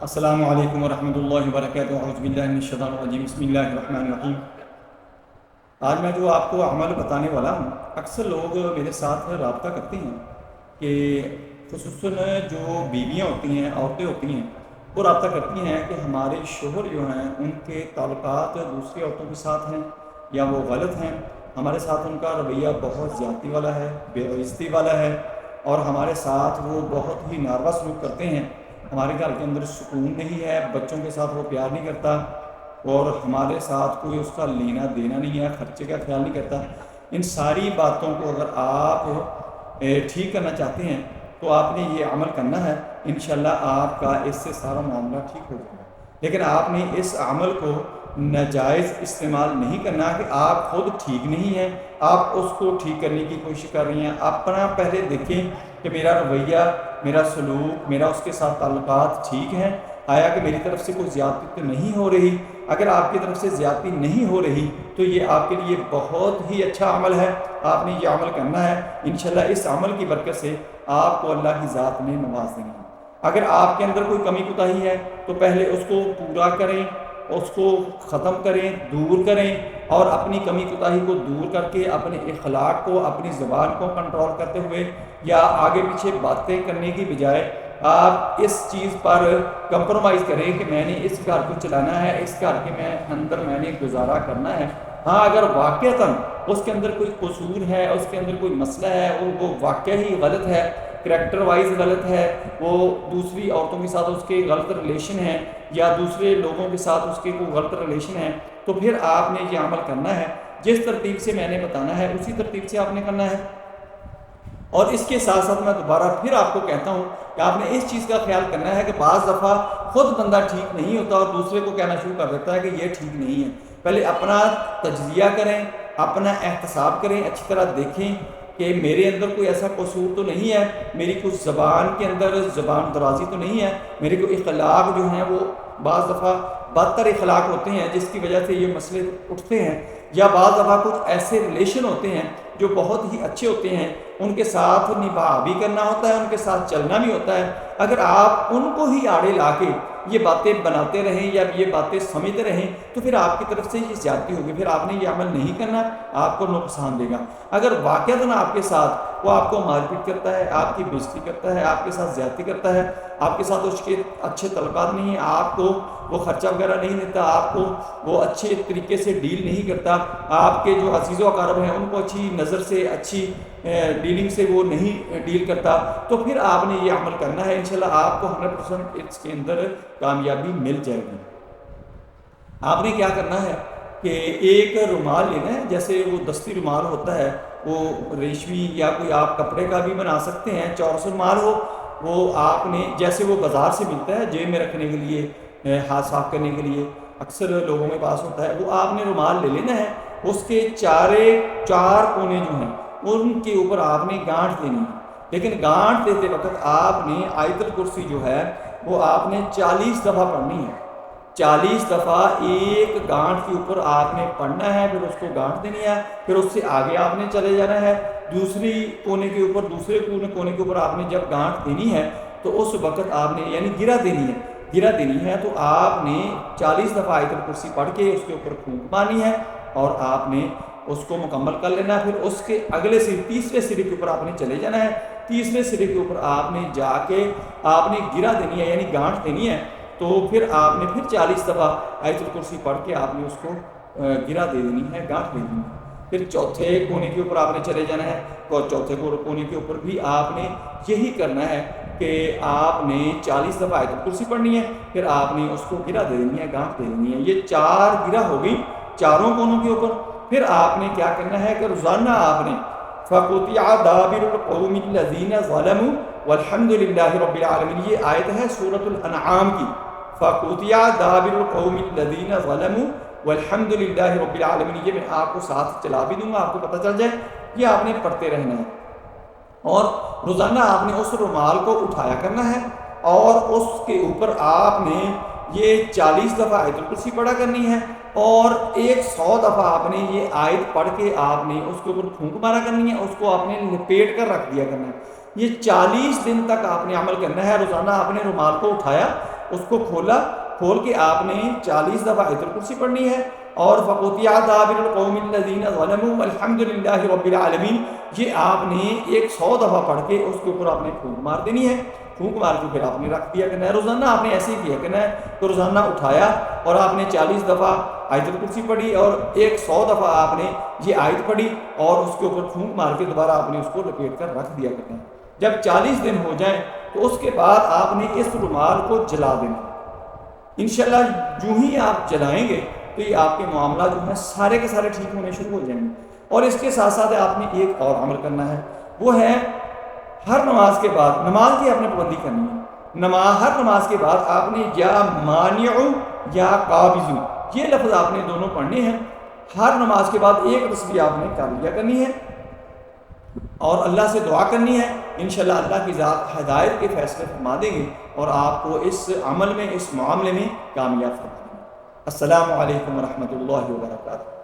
السلام علیکم ورحمۃ اللہ وبرکاتہ۔ اعوذ باللہ من الشیطان الرجیم، بسم اللہ الرحمن الرحیم۔ آج میں جو آپ کو عمل بتانے والا ہوں، اکثر لوگ میرے ساتھ رابطہ کرتے ہیں کہ خصوصاً جو بیویاں ہوتی ہیں، عورتیں ہوتی ہیں، وہ رابطہ کرتی ہیں کہ ہمارے شوہر جو ہیں ان کے تعلقات دوسری عورتوں کے ساتھ ہیں یا وہ غلط ہیں، ہمارے ساتھ ان کا رویہ بہت زیادتی والا ہے، بے عزتی والا ہے، اور ہمارے ساتھ وہ بہت ہی ناروا سلوک کرتے ہیں۔ ہمارے گھر کے اندر سکون نہیں ہے، بچوں کے ساتھ وہ پیار نہیں کرتا، اور ہمارے ساتھ کوئی اس کا لینا دینا نہیں ہے، خرچے کا خیال نہیں کرتا۔ ان ساری باتوں کو اگر آپ ٹھیک کرنا چاہتے ہیں تو آپ نے یہ عمل کرنا ہے، انشاءاللہ آپ کا اس سے سارا معاملہ ٹھیک ہو جائے گا۔ لیکن آپ نے اس عمل کو ناجائز استعمال نہیں کرنا کہ آپ خود ٹھیک نہیں ہیں، آپ اس کو ٹھیک کرنے کی کوشش کر رہی ہیں۔ اپنا پہلے دیکھیں کہ میرا رویہ، میرا سلوک، میرا اس کے ساتھ تعلقات ٹھیک ہیں، آیا کہ میری طرف سے کوئی زیادتی تو نہیں ہو رہی۔ اگر آپ کی طرف سے زیادتی نہیں ہو رہی تو یہ آپ کے لیے بہت ہی اچھا عمل ہے، آپ نے یہ عمل کرنا ہے۔ انشاءاللہ اس عمل کی برکت سے آپ کو اللہ کی ذات میں نواز دیں گے۔ اگر آپ کے اندر کوئی کمی کوتاہی ہے تو پہلے اس کو پورا کریں، اس کو ختم کریں، دور کریں، اور اپنی کمی کوتاہی کو دور کر کے اپنے اخلاق کو، اپنی زبان کو کنٹرول کرتے ہوئے یا آگے پیچھے باتیں کرنے کی بجائے آپ اس چیز پر کمپرومائز کریں کہ میں نے اس گھر کو چلانا ہے، اس گھر کے اندر میں نے گزارا کرنا ہے۔ ہاں، اگر واقعتاً اس کے اندر کوئی قصور ہے، اس کے اندر کوئی مسئلہ ہے، اور وہ واقعہ ہی غلط ہے، کریکٹر وائز غلط ہے، وہ دوسری عورتوں کے ساتھ اس کے غلط ریلیشن ہیں یا دوسرے لوگوں کے ساتھ اس کے کوئی غلط ریلیشن ہے، تو پھر آپ نے یہ عمل کرنا ہے جس ترتیب سے میں نے بتانا ہے، اسی ترتیب سے آپ نے کرنا ہے۔ اور اس کے ساتھ ساتھ میں دوبارہ پھر آپ کو کہتا ہوں کہ آپ نے اس چیز کا خیال کرنا ہے کہ بعض دفعہ خود بندہ ٹھیک نہیں ہوتا اور دوسرے کو کہنا شروع کر دیتا ہے کہ یہ ٹھیک نہیں ہے۔ پہلے اپنا تجزیہ کریں، اپنا احتساب کریں، اچھی طرح دیکھیں کہ میرے اندر کوئی ایسا قصور تو نہیں ہے، میری کچھ زبان کے اندر زبان درازی تو نہیں ہے، میرے کو اخلاق جو ہیں وہ بعض دفعہ بدتر اخلاق ہوتے ہیں جس کی وجہ سے یہ مسئلے اٹھتے ہیں، یا بعض دفعہ کچھ ایسے ریلیشن ہوتے ہیں جو بہت ہی اچھے ہوتے ہیں، ان کے ساتھ نبھا بھی کرنا ہوتا ہے، ان کے ساتھ چلنا بھی ہوتا ہے۔ اگر آپ ان کو ہی آڑے لا کے یہ باتیں بناتے رہیں یا یہ باتیں سمجھتے رہیں تو پھر آپ کی طرف سے یہ زیادتی ہوگی، پھر آپ نے یہ عمل نہیں کرنا، آپ کو نقصان دے گا۔ اگر واقعتاً آپ کے ساتھ وہ آپ کو مار پیٹ کرتا ہے، آپ کی بےزتی کرتا ہے، آپ کے ساتھ زیادتی کرتا ہے، آپ کے ساتھ اس کے اچھے تعلقات نہیں ہیں، آپ کو وہ خرچہ وغیرہ نہیں دیتا، آپ کو وہ اچھے طریقے سے ڈیل نہیں کرتا، آپ کے جو عزیز و اقارب ہیں ان کو اچھی نظر سے، اچھی ڈیلنگ سے وہ نہیں ڈیل کرتا، تو پھر آپ نے یہ عمل کرنا ہے، انشاءاللہ آپ کو 100% اس کے اندر کامیابی مل جائے گی۔ آپ نے کیا کرنا ہے کہ ایک رومال لینا ہے، جیسے وہ دستی رومال ہوتا ہے، وہ ریشمی یا کوئی آپ کپڑے کا بھی بنا سکتے ہیں، چورس رومال ہو، وہ آپ نے جیسے وہ بازار سے ملتا ہے جیب میں رکھنے کے لیے، ہاتھ صاف کرنے کے لیے اکثر لوگوں کے پاس ہوتا ہے، وہ آپ نے رومال لے لینا ہے۔ اس کے چار کونے جو ہیں ان کے اوپر آپ نے گانٹھ دینی ہے، لیکن گانٹھ دیتے وقت آپ نے آیت الکرسی جو ہے وہ آپ نے 40 دفعہ پڑھنی ہے۔ 40 دفعہ ایک گانٹھ کے اوپر آپ نے پڑھنا ہے، پھر اس کو گانٹھ دینی ہے، پھر اس سے آگے آپ نے چلے جانا ہے، دوسری کونے کے اوپر، دوسرے کونے کے اوپر آپ نے جب گانٹھ دینی ہے تو اس وقت آپ نے یعنی گرہ دینی ہے تو آپ نے 40 دفعہ آیت الکرسی پڑھ کے اس کے اوپر پھونک مارنی ہے، اور آپ نے اس کو مکمل کر لینا ہے۔ پھر اس کے اگلے سرے، تیسرے سرے کے اوپر آپ نے چلے جانا ہے، تیسرے سرے کے اوپر آپ نے جا کے آپ نے گرہ دینی ہے یعنی گانٹھ دینی ہے، تو پھر آپ نے پھر 40 دفعہ آیت الکرسی پڑھ کے آپ نے اس کو گرہ دے دینی ہے، گانٹھ دے دینی ہے۔ پھر چوتھے کونے کے اوپر آپ نے چلے جانا ہے، اور چوتھے کونے کے اوپر بھی آپ نے یہی کرنا ہے کہ آپ نے 40 دفعہ آیت الکرسی پڑھنی ہے، پھر آپ نے اس کو گرہ دے دینی ہے، گانٹھ دے دینی ہے۔ یہ 4 گرہ ہو گئی چاروں کونوں کے اوپر۔ پھر آپ نے کیا کرنا ہے کہ روزانہ آپ نے فَقُطِعَ دَابِرُ الْقَوْمِ الَّذِينَ ظَلَمُوا وَالْحَمْدُ لِلَّهِ رَبِّ الْعَالَمِينَ، یہ آیت ہے سورۃ الانعام کی، فَقُطِعَ دَابِرُ الْقَوْمِ الَّذِينَ ظَلَمُوا وَالْحَمْدُ لِلَّهِ رَبِّ الْعَالَمِينَ۔ یہ میں آپ کو ساتھ چلا بھی دوں گا، آپ کو پتہ چل جائے، یہ آپ نے پڑھتے رہنا ہے، اور روزانہ آپ نے اس رومال کو اٹھایا کرنا ہے، اور اس کے اوپر آپ نے یہ 40 دفعہ آیت الکرسی پڑھا کرنی ہے، اور 100 دفعہ آپ نے یہ آیت پڑھ کے آپ نے اس کے اوپر پھونک مارا کرنی ہے، اس کو آپ نے لپیٹ کر رکھ دیا کرنا ہے۔ یہ 40 دن تک آپ نے عمل کرنا ہے۔ روزانہ آپ نے رومال کو اٹھایا اس کو کھول کے آپ نے 40 دفعہ آیت الکرسی پڑھنی ہے، اور فَقُطِعَ دَابِرُ الْقَوْمِ الَّذِينَ ظَلَمُوا وَالْحَمْدُ لِلَّهِ رَبِّ الْعَالَمِينَ، یہ آپ نے 100 دفعہ پڑھ کے اس کے اوپر آپ نے پھونک مار دینی ہے۔ پھونک مار کے پھر آپ نے رکھ دیا کرنا ہے۔ روزانہ آپ نے ایسے ہی کیا کرنا ہے، تو روزانہ اٹھایا اور آپ نے 40 دفعہ آیت الکرسی پڑھی اور 100 دفعہ آپ نے یہ آیت پڑھی، اور اس کے اوپر پھونک مار کے دوبارہ آپ نے اس کو لپیٹ کر رکھ دیا کرنا ہے۔ جب 40 دن ہو جائیں تو اس کے بعد آپ نے اس رومال کو جلا دینا۔ انشاءاللہ جو ہی آپ جلائیں گے تو یہ آپ کے معاملات جو ہیں سارے کے سارے ٹھیک ہونے شروع ہو جائیں گے۔ اور اس کے ساتھ ساتھ آپ نے ایک اور عمل کرنا ہے، وہ ہے ہر نماز کے بعد، نماز کی آپ نے پابندی کرنی ہے، ہر نماز کے بعد آپ نے یا مانع یا قابض یہ لفظ آپ نے دونوں پڑھنے ہیں۔ ہر نماز کے بعد ایک تسبیح آپ نے کر لیا کرنی ہے اور اللہ سے دعا کرنی ہے۔ انشاءاللہ اللہ کی ذات ہدایت کے فیصلے فرما دیں گے اور آپ کو اس عمل میں، اس معاملے میں کامیاب فرما دیں گے۔ السلام علیکم ورحمۃ اللہ وبرکاتہ۔